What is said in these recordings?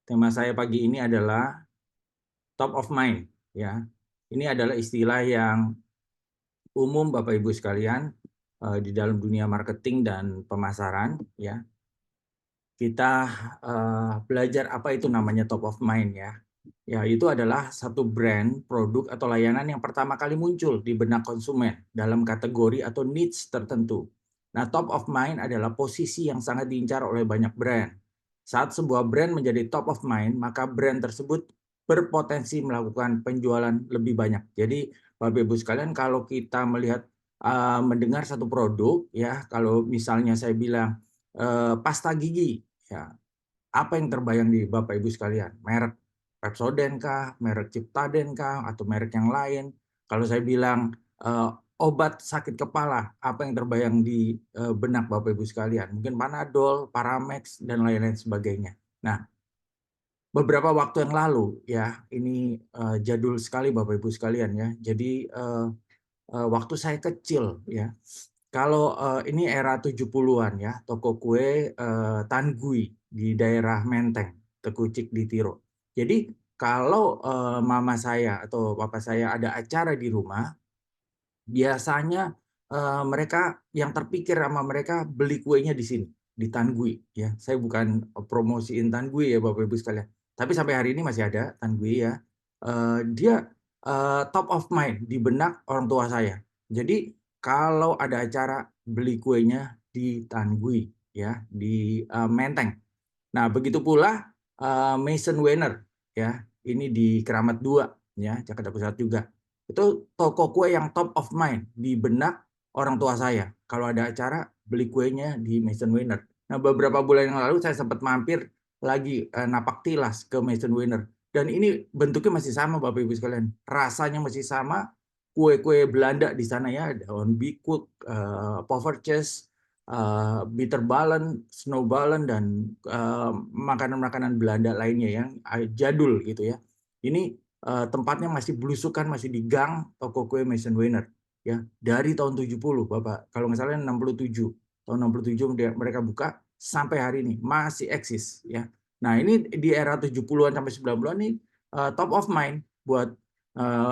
Tema saya pagi ini adalah top of mind, ya. Ini adalah istilah yang umum Bapak Ibu sekalian di dalam dunia marketing dan pemasaran, ya. Kita belajar apa itu namanya top of mind, ya. Ya, itu adalah satu brand, produk atau layanan yang pertama kali muncul di benak konsumen dalam kategori atau niche tertentu. Nah, top of mind adalah posisi yang sangat diincar oleh banyak brand. Saat sebuah brand menjadi top of mind, maka brand tersebut berpotensi melakukan penjualan lebih banyak. Jadi, Bapak Ibu sekalian, kalau kita melihat mendengar satu produk, ya, kalau misalnya saya bilang pasta gigi, ya, apa yang terbayang di Bapak Ibu sekalian? Merek Pepsodent kah, merek Ciptaden kah, atau merek yang lain? Kalau saya bilang obat sakit kepala, apa yang terbayang di benak Bapak Ibu sekalian? Mungkin Panadol, Paramex, dan lain-lain sebagainya. Nah, beberapa waktu yang lalu, ya, ini jadul sekali Bapak Ibu sekalian, ya. Jadi waktu saya kecil, ya, kalau ini era 70-an, ya, toko kue Tan Gui di daerah Menteng, Tekucik di Tiro. Jadi kalau mama saya atau papa saya ada acara di rumah, biasanya mereka yang terpikir sama mereka beli kuenya di sini, di Tan Gui, ya. Saya bukan promosiin Tan Gui ya Bapak Ibu sekalian, tapi sampai hari ini masih ada Tan Gui, ya. Dia top of mind di benak orang tua saya. Jadi kalau ada acara beli kuenya di Tan Gui, ya, di Menteng. Nah, begitu pula Maison Weiner, ya, ini di Keramat 2, ya, Jakarta Pusat juga. Itu toko kue yang top of mind di benak orang tua saya. Kalau ada acara beli kuenya di Maison Weiner. Nah, beberapa bulan yang lalu saya sempat mampir lagi napak tilas ke Maison Weiner. Dan ini bentuknya masih sama Bapak Ibu sekalian. Rasanya masih sama. Kue-kue Belanda di sana, ya, daun bikut, poffertjes, bitterballen, snowballen, dan makanan-makanan Belanda lainnya yang jadul gitu, ya. Ini tempatnya masih belusukan, masih di gang toko kue Maison Weiner, ya, dari tahun 70 Bapak. Kalau nggak salah 67. Tahun 67 mereka buka sampai hari ini masih eksis, ya. Nah, ini di era 70-an sampai 90-an ini top of mind buat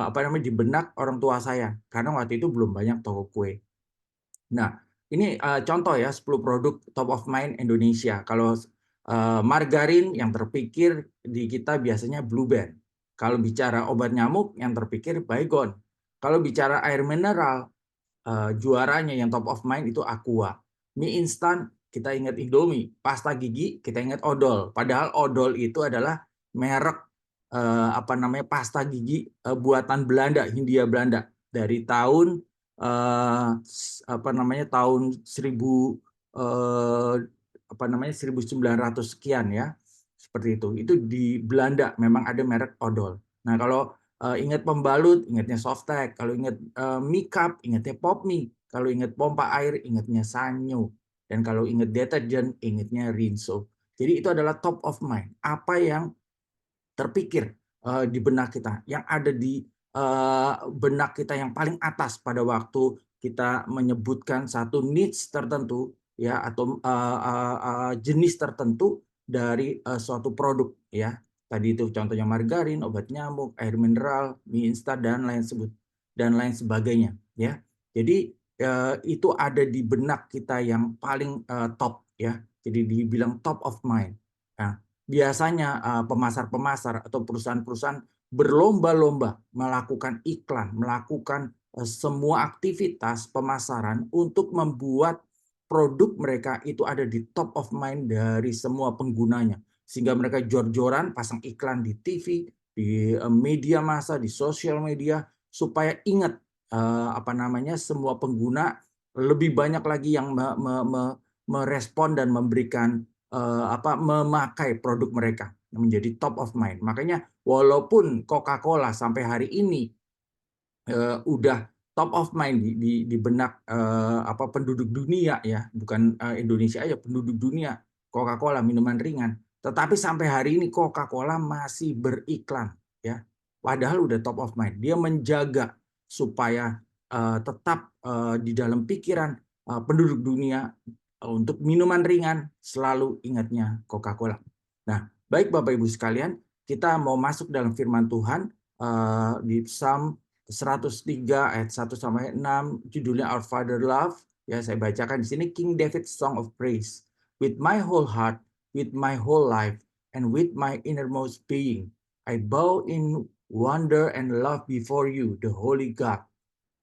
apa namanya di benak orang tua saya karena waktu itu belum banyak toko kue. Nah, ini contoh ya 10 produk top of mind Indonesia. Kalau margarin yang terpikir di kita biasanya Blue Band. Kalau bicara obat nyamuk yang terpikir Baygon. Kalau bicara air mineral, juaranya yang top of mind itu Aqua. Mie instan kita ingat Indomie, pasta gigi kita ingat Odol. Padahal Odol itu adalah merek apa namanya pasta gigi buatan Belanda, Hindia Belanda dari tahun apa namanya tahun 1000 apa namanya 1900 sekian, ya. Seperti itu. Itu di Belanda memang ada merek Odol. Nah, kalau ingat pembalut, ingatnya Softtek. Kalau ingat mie cup, ingatnya Popmi. Kalau ingat pompa air, ingatnya Sanyo. Dan kalau ingat deterjen, ingatnya Rinso. Jadi itu adalah top of mind. Apa yang terpikir di benak kita, yang ada di benak kita yang paling atas pada waktu kita menyebutkan satu needs tertentu, ya, atau jenis tertentu dari suatu produk, ya. Tadi itu contohnya margarin, obat nyamuk, air mineral, mie instan, dan lain sebagainya, ya. Jadi itu ada di benak kita yang paling top, ya. Jadi dibilang top of mind. Nah, biasanya pemasar-pemasar atau perusahaan-perusahaan berlomba-lomba melakukan iklan, melakukan semua aktivitas pemasaran untuk membuat produk mereka itu ada di top of mind dari semua penggunanya. Sehingga mereka jor-joran pasang iklan di TV, di media massa, di sosial media, supaya ingat apa namanya semua pengguna lebih banyak lagi yang merespon dan memberikan memakai produk mereka menjadi top of mind. Makanya walaupun Coca-Cola sampai hari ini udah top of mind di benak penduduk dunia, ya, bukan Indonesia aja, penduduk dunia, Coca-Cola minuman ringan. Tetapi sampai hari ini Coca-Cola masih beriklan, ya. Padahal udah top of mind. Dia menjaga supaya tetap di dalam pikiran penduduk dunia untuk minuman ringan selalu ingatnya Coca-Cola. Nah, Baik Bapak Ibu sekalian, kita mau masuk dalam firman Tuhan di Psalm 103 ayat 1 sampai 6, judulnya Our Father Love. Ya, saya bacakan di sini King David's Song of Praise. With my whole heart, with my whole life, and with my innermost being, I bow in wonder and love before you, the Holy God.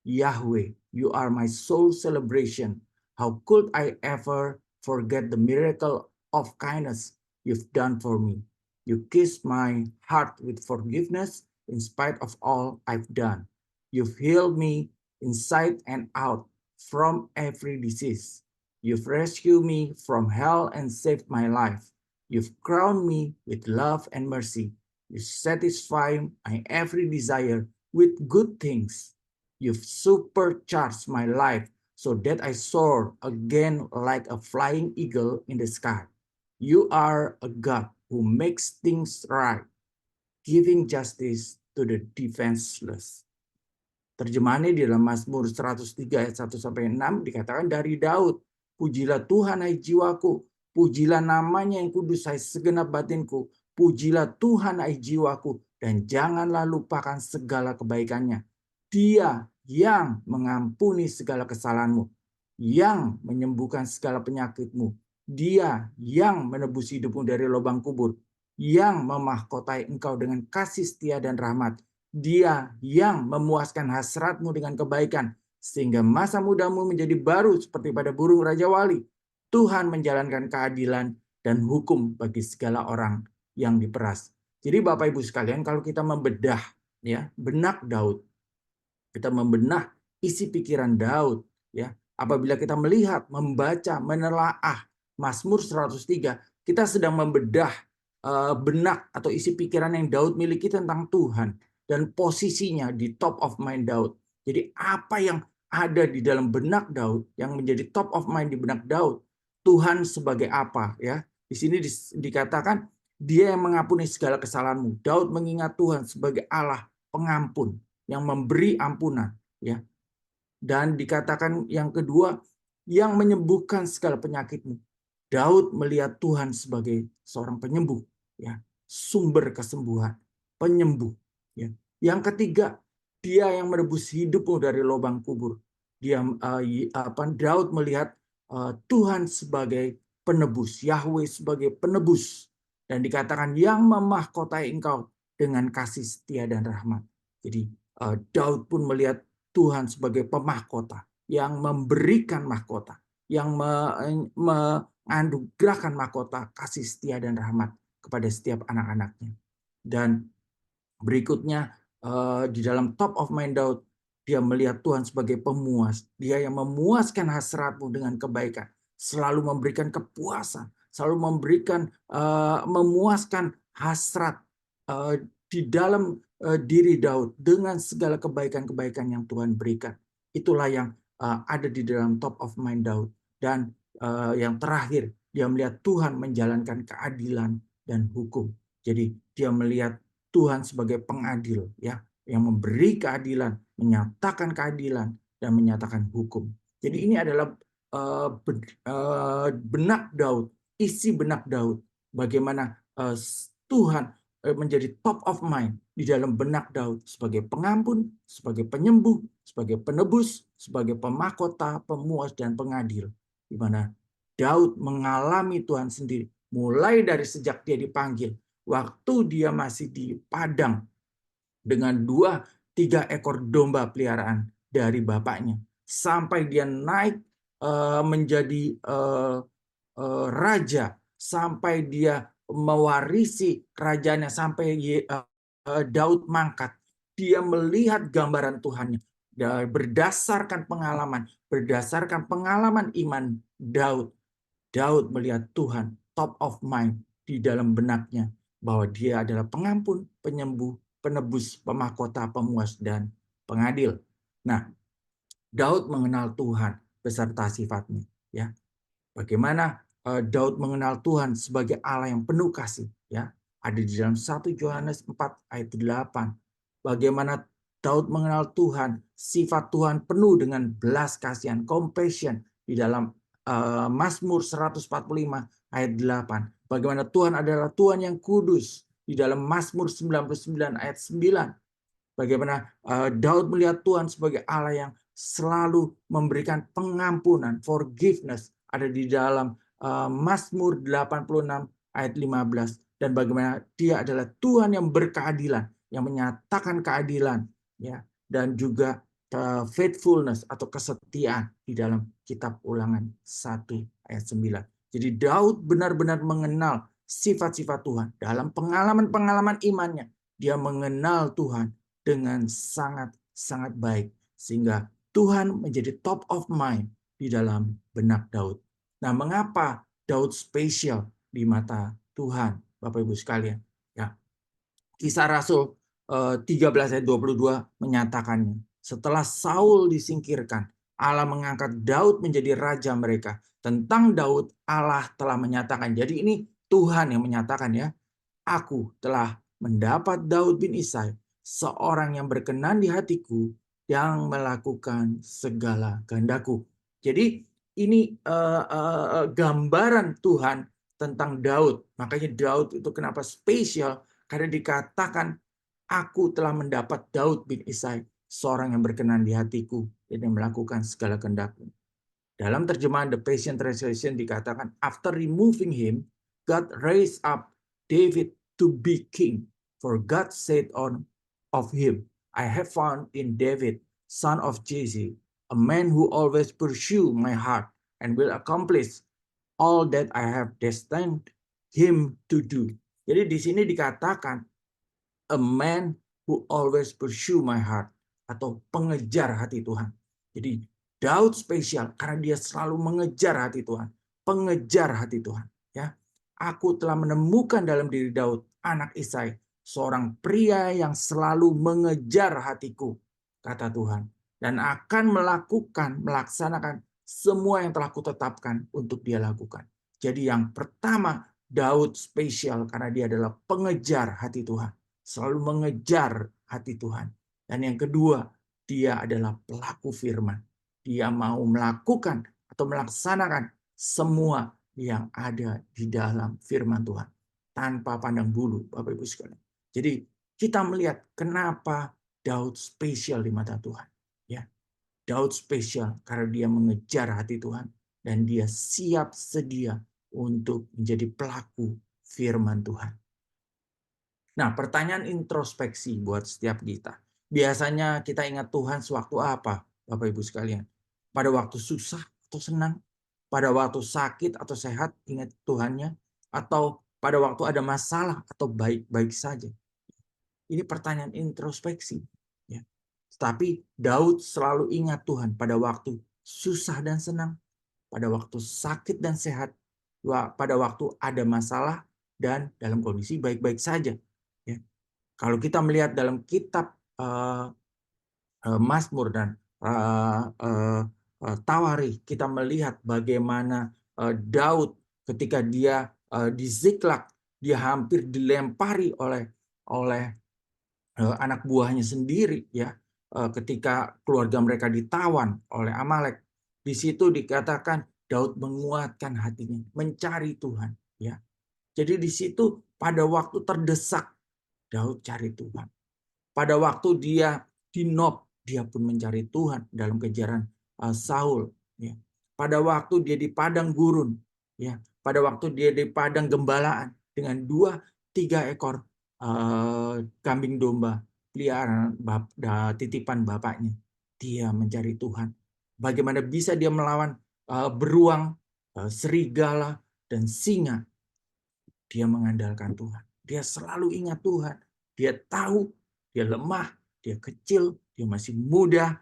Yahweh, you are my soul celebration. How could I ever forget the miracle of kindness you've done for me? You kissed my heart with forgiveness in spite of all I've done. You've healed me inside and out from every disease. You've rescued me from hell and saved my life. You've crowned me with love and mercy. You satisfy my every desire with good things. You've supercharged my life so that I soar again like a flying eagle in the sky. You are a God who makes things right, giving justice to the defenseless. Terjemahannya di dalam Mazmur 103 ayat 1 sampai 6 dikatakan dari Daud, pujilah Tuhan hai jiwaku, pujilah namanya yang kudus hai segenap batinku, pujilah Tuhan hai jiwaku dan janganlah lupakan segala kebaikannya. Dia yang mengampuni segala kesalahanmu, yang menyembuhkan segala penyakitmu, Dia yang menebus hidupmu dari lubang kubur, yang memahkotai engkau dengan kasih setia dan rahmat, Dia yang memuaskan hasratmu dengan kebaikan, sehingga masa mudamu menjadi baru seperti pada burung Raja Wali. Tuhan menjalankan keadilan dan hukum bagi segala orang yang diperas. Jadi Bapak Ibu sekalian, kalau kita membedah ya benak Daud, kita membenah isi pikiran Daud, ya. Apabila kita melihat, membaca, menelaah Mazmur 103, kita sedang membedah benak atau isi pikiran yang Daud miliki tentang Tuhan dan posisinya di top of mind Daud. Jadi apa yang ada di dalam benak Daud yang menjadi top of mind di benak Daud, Tuhan sebagai apa, ya. Di sini dikatakan Dia yang mengampuni segala kesalahanmu. Daud mengingat Tuhan sebagai Allah pengampun yang memberi ampunan, ya. Dan dikatakan yang kedua, yang menyembuhkan segala penyakitmu. Daud melihat Tuhan sebagai seorang penyembuh, ya, sumber kesembuhan, penyembuh, ya. Yang ketiga, Dia yang menebus hidupmu dari lubang kubur. Daud melihat Tuhan sebagai penebus, Yahweh sebagai penebus, dan dikatakan yang memahkotai engkau dengan kasih setia dan rahmat. Jadi Daud pun melihat Tuhan sebagai pemahkota yang memberikan mahkota, yang menganugerahkan mahkota kasih setia dan rahmat kepada setiap anak-anaknya. Dan berikutnya di dalam top of mind Daud, dia melihat Tuhan sebagai pemuas. Dia yang memuaskan hasratmu dengan kebaikan, selalu memberikan kepuasan, selalu memberikan memuaskan hasrat di dalam diri Daud dengan segala kebaikan-kebaikan yang Tuhan berikan. Itulah yang ada di dalam top of mind Daud. Dan yang terakhir, dia melihat Tuhan menjalankan keadilan dan hukum. Jadi dia melihat Tuhan sebagai pengadil, ya, yang memberi keadilan, menyatakan keadilan, dan menyatakan hukum. Jadi ini adalah benak Daud, isi benak Daud. Bagaimana Tuhan menjadi top of mind di dalam benak Daud sebagai pengampun, sebagai penyembuh, sebagai penebus, sebagai pemahkota, pemuas, dan pengadil. Di mana Daud mengalami Tuhan sendiri, mulai dari sejak dia dipanggil, waktu dia masih di padang dengan 2-3 ekor domba peliharaan dari bapaknya, sampai dia naik menjadi raja, sampai dia mewarisi kerajaannya, sampai Daud mangkat. Dia melihat gambaran Tuhannya berdasarkan pengalaman iman Daud. Daud melihat Tuhan top of mind di dalam benaknya, bahwa Dia adalah pengampun, penyembuh, penebus, pemahkota, pemuas, dan pengadil. Nah, Daud mengenal Tuhan beserta sifatnya, ya. Bagaimana Daud mengenal Tuhan sebagai Allah yang penuh kasih, ya. Ada di dalam 1 Yohanes 4 ayat 8. Bagaimana Daud mengenal Tuhan, sifat Tuhan penuh dengan belas kasihan, compassion di dalam Mazmur 145 ayat 8. Bagaimana Tuhan adalah Tuhan yang kudus di dalam Mazmur 99 ayat 9. Bagaimana Daud melihat Tuhan sebagai Allah yang selalu memberikan pengampunan, forgiveness, ada di dalam Mazmur 86 ayat 15. Dan bagaimana dia adalah Tuhan yang berkeadilan, yang menyatakan keadilan, ya, dan juga faithfulness atau kesetiaan di dalam kitab Ulangan 1 ayat 9. Jadi Daud benar-benar mengenal sifat-sifat Tuhan. Dalam pengalaman-pengalaman imannya, dia mengenal Tuhan dengan sangat-sangat baik. Sehingga Tuhan menjadi top of mind di dalam benak Daud. Nah, mengapa Daud spesial di mata Tuhan, Bapak Ibu sekalian? Ya, Kisah Rasul 13 ayat 22 menyatakannya. Setelah Saul disingkirkan, Allah mengangkat Daud menjadi raja mereka. Tentang Daud, Allah telah menyatakan. Jadi ini Tuhan yang menyatakan, ya. Aku telah mendapat Daud bin Isai, seorang yang berkenan di hatiku, yang melakukan segala kehendakku. Jadi ini gambaran Tuhan tentang Daud. Makanya Daud itu kenapa spesial? Karena dikatakan, aku telah mendapat Daud bin Isai, seorang yang berkenan di hatiku, dan yang melakukan segala kehendakku. Dalam terjemahan The Passion Translation dikatakan, after removing him, God raised up David to be king. For God said of him, I have found in David, son of Jesse, a man who always pursue my heart and will accomplish all that I have destined him to do. Jadi di sini dikatakan, a man who always pursue my heart, atau pengejar hati Tuhan. Jadi Daud spesial karena dia selalu mengejar hati Tuhan, pengejar hati Tuhan. Ya, aku telah menemukan dalam diri Daud, anak Isai, seorang pria yang selalu mengejar hatiku, kata Tuhan, dan akan melaksanakan semua yang telah kutetapkan untuk dia lakukan. Jadi yang pertama, Daud spesial karena dia adalah pengejar hati Tuhan, selalu mengejar hati Tuhan. Dan yang kedua, dia adalah pelaku firman. Dia mau melakukan atau melaksanakan semua yang ada di dalam firman Tuhan tanpa pandang bulu, Bapak Ibu sekalian. Jadi kita melihat kenapa Daud spesial di mata Tuhan. Ya, Daud spesial karena dia mengejar hati Tuhan dan dia siap sedia untuk menjadi pelaku firman Tuhan. Nah, pertanyaan introspeksi buat setiap kita. Biasanya kita ingat Tuhan sewaktu apa, Bapak Ibu sekalian? Pada waktu susah atau senang? Pada waktu sakit atau sehat, ingat Tuhannya? Atau pada waktu ada masalah atau baik-baik saja? Ini pertanyaan introspeksi. Ya. Tapi Daud selalu ingat Tuhan pada waktu susah dan senang, pada waktu sakit dan sehat, pada waktu ada masalah, dan dalam kondisi baik-baik saja. Ya. Kalau kita melihat dalam kitab Mazmur dan Tawarikh, kita melihat bagaimana Daud ketika dia di Ziklag, dia hampir dilempari oleh anak buahnya sendiri, ya, ketika keluarga mereka ditawan oleh Amalek. Di situ dikatakan Daud menguatkan hatinya, mencari Tuhan. Ya, jadi di situ pada waktu terdesak, Daud cari Tuhan. Pada waktu dia di Nob, dia pun mencari Tuhan dalam kejaran Saul. Ya. Pada waktu dia di padang gurun, ya. Pada waktu dia di padang gembalaan dengan 2-3 ekor kambing domba peliharaan titipan bapaknya, dia mencari Tuhan. Bagaimana bisa dia melawan beruang, serigala, dan singa? Dia mengandalkan Tuhan. Dia selalu ingat Tuhan. Dia tahu dia lemah, dia kecil, dia masih muda.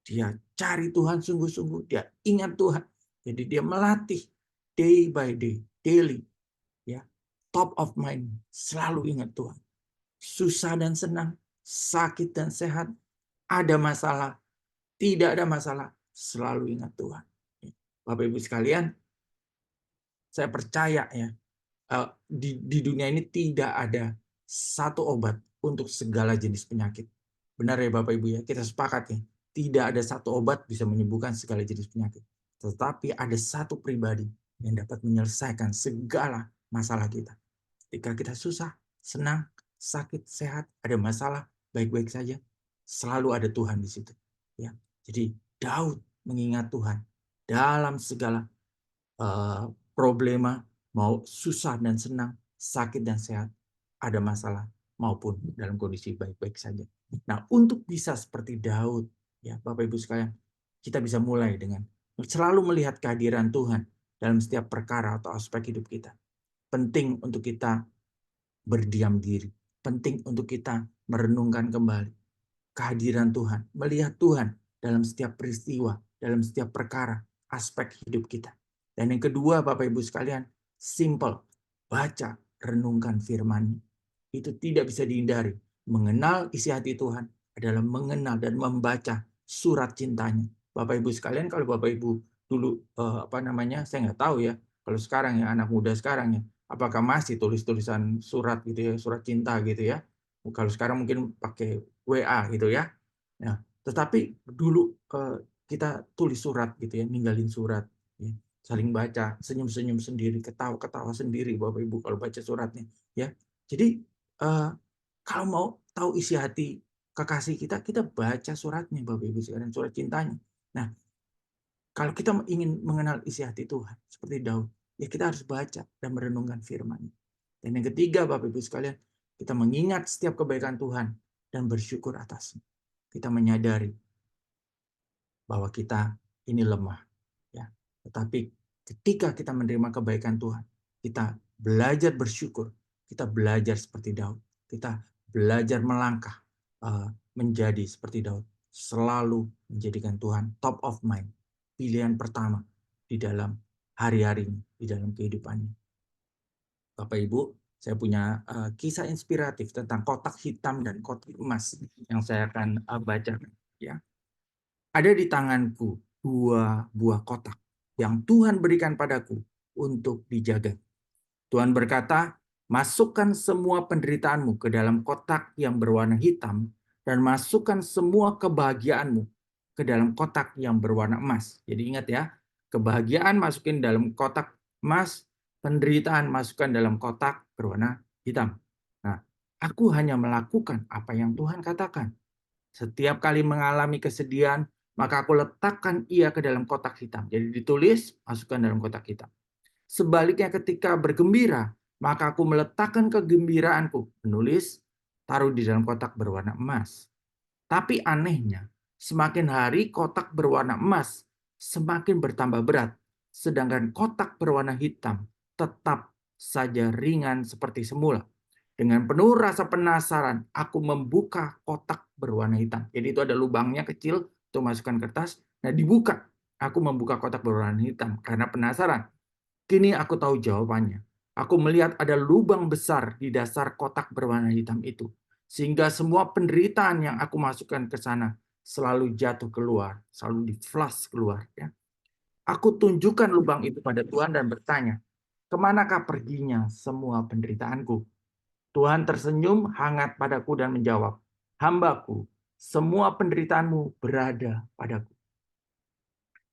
Dia cari Tuhan sungguh-sungguh. Dia ingat Tuhan. Jadi dia melatih day by day, daily. Ya, top of mind, selalu ingat Tuhan. Susah dan senang, sakit dan sehat, ada masalah, tidak ada masalah, selalu ingat Tuhan. Bapak Ibu sekalian, saya percaya, ya, di dunia ini tidak ada satu obat untuk segala jenis penyakit. Benar ya Bapak Ibu ya, kita sepakat ya. Tidak ada satu obat bisa menyembuhkan segala jenis penyakit. Tetapi ada satu pribadi yang dapat menyelesaikan segala masalah kita. Ketika kita susah, senang, sakit, sehat, ada masalah, baik-baik saja, selalu ada Tuhan di situ. Ya, jadi Daud mengingat Tuhan dalam segala problema, mau susah dan senang, sakit dan sehat, ada masalah maupun dalam kondisi baik-baik saja. Nah, untuk bisa seperti Daud, ya Bapak Ibu sekalian, kita bisa mulai dengan selalu melihat kehadiran Tuhan dalam setiap perkara atau aspek hidup kita. Penting untuk kita berdiam diri, penting untuk kita merenungkan kembali kehadiran Tuhan, melihat Tuhan dalam setiap peristiwa, dalam setiap perkara, aspek hidup kita. Dan yang kedua, Bapak Ibu sekalian, simple, baca, renungkan firman. Itu tidak bisa dihindari. Mengenal isi hati Tuhan adalah mengenal dan membaca surat cintanya. Bapak Ibu sekalian, kalau Bapak Ibu dulu saya nggak tahu ya. Kalau sekarang ya, anak muda sekarang ya, apakah masih tulis-tulisan surat gitu ya, surat cinta gitu ya. Kalau sekarang mungkin pakai WA gitu ya. Nah, tetapi dulu kita tulis surat gitu ya, ninggalin surat, ya. Saling baca, senyum-senyum sendiri, ketawa-ketawa sendiri Bapak Ibu kalau baca suratnya, ya. Jadi kalau mau tahu isi hati kekasih kita, kita baca suratnya Bapak Ibu sekalian, surat cintanya. Nah, kalau kita ingin mengenal isi hati Tuhan seperti Daud, ya kita harus baca dan merenungkan firman. Dan yang ketiga Bapak Ibu sekalian, kita mengingat setiap kebaikan Tuhan dan bersyukur atasnya. Kita menyadari bahwa kita ini lemah, ya. Tetapi ketika kita menerima kebaikan Tuhan, kita belajar bersyukur, kita belajar seperti Daud, kita belajar melangkah menjadi seperti Daud, selalu menjadikan Tuhan top of mind, pilihan pertama di dalam hari-harinya, di dalam kehidupannya. Bapak Ibu, saya punya kisah inspiratif tentang kotak hitam dan kotak emas yang saya akan bacakan, ya. Ada di tanganku 2 buah kotak yang Tuhan berikan padaku untuk dijaga. Tuhan berkata, masukkan semua penderitaanmu ke dalam kotak yang berwarna hitam dan masukkan semua kebahagiaanmu ke dalam kotak yang berwarna emas. Jadi ingat ya, kebahagiaan masukin dalam kotak emas, penderitaan masukkan dalam kotak berwarna hitam. Nah, aku hanya melakukan apa yang Tuhan katakan. Setiap kali mengalami kesedihan, maka aku letakkan ia ke dalam kotak hitam. Jadi ditulis, masukkan dalam kotak hitam. Sebaliknya ketika bergembira, maka aku meletakkan kegembiraanku, menulis, taruh di dalam kotak berwarna emas. Tapi anehnya, semakin hari kotak berwarna emas semakin bertambah berat, sedangkan kotak berwarna hitam tetap saja ringan seperti semula. Dengan penuh rasa penasaran, aku membuka kotak berwarna hitam. Jadi itu ada lubangnya kecil untuk masukkan kertas. Nah, dibuka. Aku membuka kotak berwarna hitam karena penasaran. Kini aku tahu jawabannya. Aku melihat ada lubang besar di dasar kotak berwarna hitam itu. Sehingga semua penderitaan yang aku masukkan ke sana selalu jatuh keluar, selalu di-flush keluar. Ya. Aku tunjukkan lubang itu pada Tuhan dan bertanya, kemanakah perginya semua penderitaanku? Tuhan tersenyum hangat padaku dan menjawab, hambaku, semua penderitaanmu berada padaku.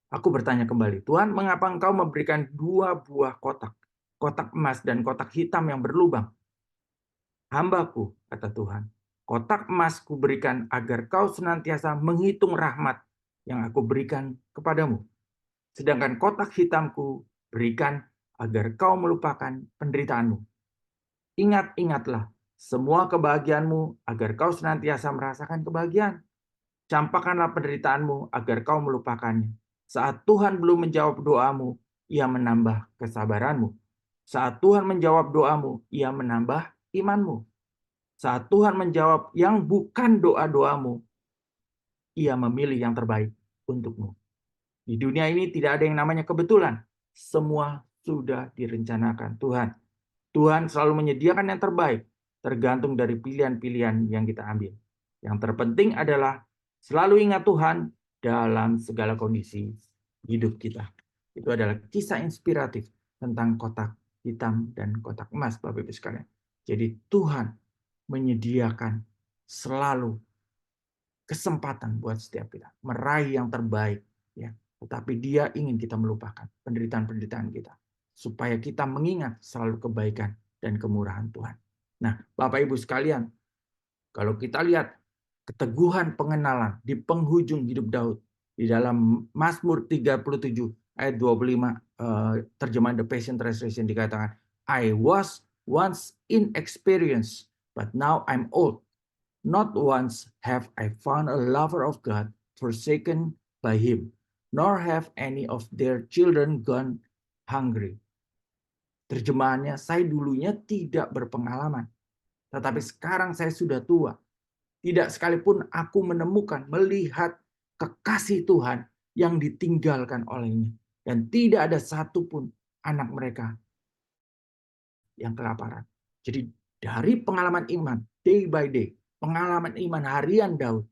Aku bertanya kembali, Tuhan, mengapa engkau memberikan 2 buah kotak, kotak emas dan kotak hitam yang berlubang? Hambaku, kata Tuhan, kotak emas kuberikan agar kau senantiasa menghitung rahmat yang aku berikan kepadamu. Sedangkan kotak hitamku berikan agar kau melupakan penderitaanmu. Ingat-ingatlah semua kebahagiaanmu agar kau senantiasa merasakan kebahagiaan. Campakkanlah penderitaanmu agar kau melupakannya. Saat Tuhan belum menjawab doamu, ia menambah kesabaranmu. Saat Tuhan menjawab doamu, ia menambah imanmu. Saat Tuhan menjawab yang bukan doa-doamu, ia memilih yang terbaik untukmu. Di dunia ini tidak ada yang namanya kebetulan. Semua sudah direncanakan Tuhan. Tuhan selalu menyediakan yang terbaik, tergantung dari pilihan-pilihan yang kita ambil. Yang terpenting adalah selalu ingat Tuhan dalam segala kondisi hidup kita. Itu adalah kisah inspiratif tentang kotak hitam dan kotak emas, Bapak Ibu sekalian. Jadi Tuhan menyediakan selalu kesempatan buat setiap kita meraih yang terbaik, ya. Tetapi Dia ingin kita melupakan penderitaan-penderitaan kita. supaya kita mengingat selalu kebaikan dan kemurahan Tuhan. Nah, Bapak Ibu sekalian, kalau kita lihat keteguhan pengenalan di penghujung hidup Daud di dalam Mazmur 37 ayat 25, terjemahan The Passion Translation dikatakan, I was once inexperienced, but now I'm old. Not once have I found a lover of God forsaken by him, nor have any of their children gone hungry. Terjemahannya, saya dulunya tidak berpengalaman, tetapi sekarang saya sudah tua. Tidak sekalipun aku menemukan, melihat kekasih Tuhan yang ditinggalkan olehnya. Dan tidak ada satupun anak mereka yang kelaparan. Jadi dari pengalaman iman, day by day, pengalaman iman harian Daud,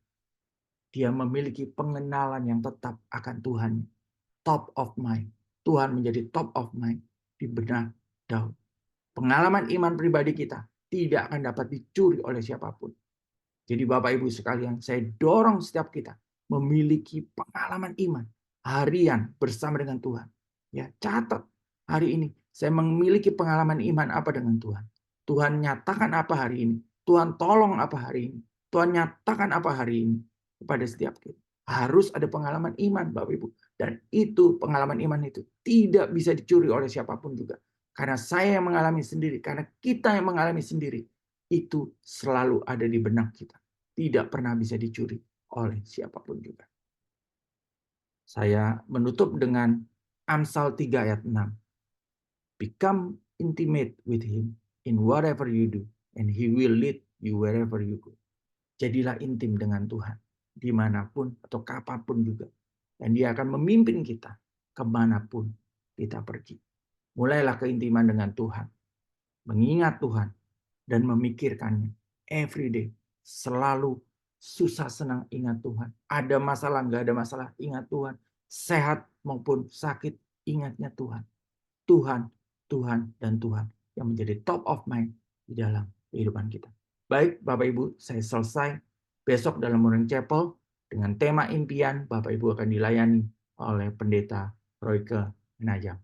dia memiliki pengenalan yang tetap akan Tuhan. Top of mind. Tuhan menjadi top of mind di benak Daud. Pengalaman iman pribadi kita tidak akan dapat dicuri oleh siapapun. Jadi Bapak Ibu sekalian, saya dorong setiap kita memiliki pengalaman iman harian bersama dengan Tuhan. Ya, catat hari ini saya memiliki pengalaman iman apa dengan Tuhan. Tuhan nyatakan apa hari ini? Tuhan tolong apa hari ini? Tuhan nyatakan apa hari ini kepada setiap kita. Harus ada pengalaman iman Bapak Ibu. Dan itu pengalaman iman itu tidak bisa dicuri oleh siapapun juga. Karena saya yang mengalami sendiri, karena kita yang mengalami sendiri, itu selalu ada di benak kita. Tidak pernah bisa dicuri oleh siapapun juga. Saya menutup dengan Amsal 3 ayat 6. Become intimate with him in whatever you do, and he will lead you wherever you go. Jadilah intim dengan Tuhan, dimanapun atau kapanpun juga. Dan dia akan memimpin kita kemanapun kita pergi. Mulailah keintiman dengan Tuhan, mengingat Tuhan, dan memikirkannya every day. Selalu susah senang ingat Tuhan. Ada masalah, nggak ada masalah, ingat Tuhan. Sehat maupun sakit, ingatnya Tuhan. Tuhan, Tuhan, dan Tuhan yang menjadi top of mind di dalam kehidupan kita. Baik, Bapak Ibu, saya selesai. Besok dalam Morning Chapel dengan tema impian, Bapak Ibu akan dilayani oleh Pendeta Royke Menajam.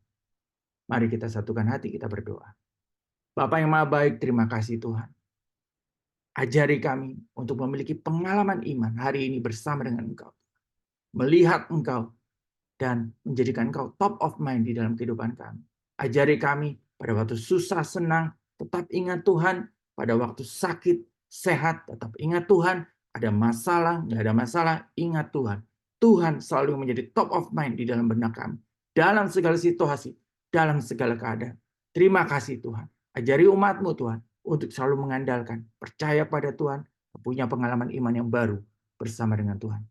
Mari kita satukan hati, kita berdoa. Bapa yang Maha Baik, terima kasih Tuhan. Ajari kami untuk memiliki pengalaman iman hari ini bersama dengan Engkau. Melihat Engkau dan menjadikan Engkau top of mind di dalam kehidupan kami. Ajari kami pada waktu susah, senang, tetap ingat Tuhan. Pada waktu sakit, sehat, tetap ingat Tuhan. Ada masalah, nggak ada masalah, ingat Tuhan. Tuhan selalu menjadi top of mind di dalam benak kami. Dalam segala situasi, dalam segala keadaan. Terima kasih Tuhan. Ajari umat-Mu Tuhan untuk selalu mengandalkan, percaya pada Tuhan, punya pengalaman iman yang baru bersama dengan Tuhan.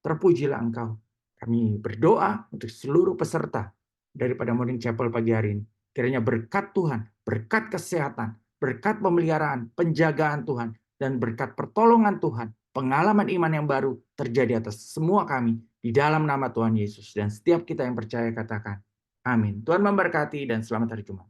Terpujilah Engkau. Kami berdoa untuk seluruh peserta daripada Morning Chapel pagi hari ini. Kiranya berkat Tuhan, berkat kesehatan, berkat pemeliharaan, penjagaan Tuhan, dan berkat pertolongan Tuhan, pengalaman iman yang baru terjadi atas semua kami di dalam nama Tuhan Yesus. Dan setiap kita yang percaya katakan, amin. Tuhan memberkati dan selamat hari Jumat.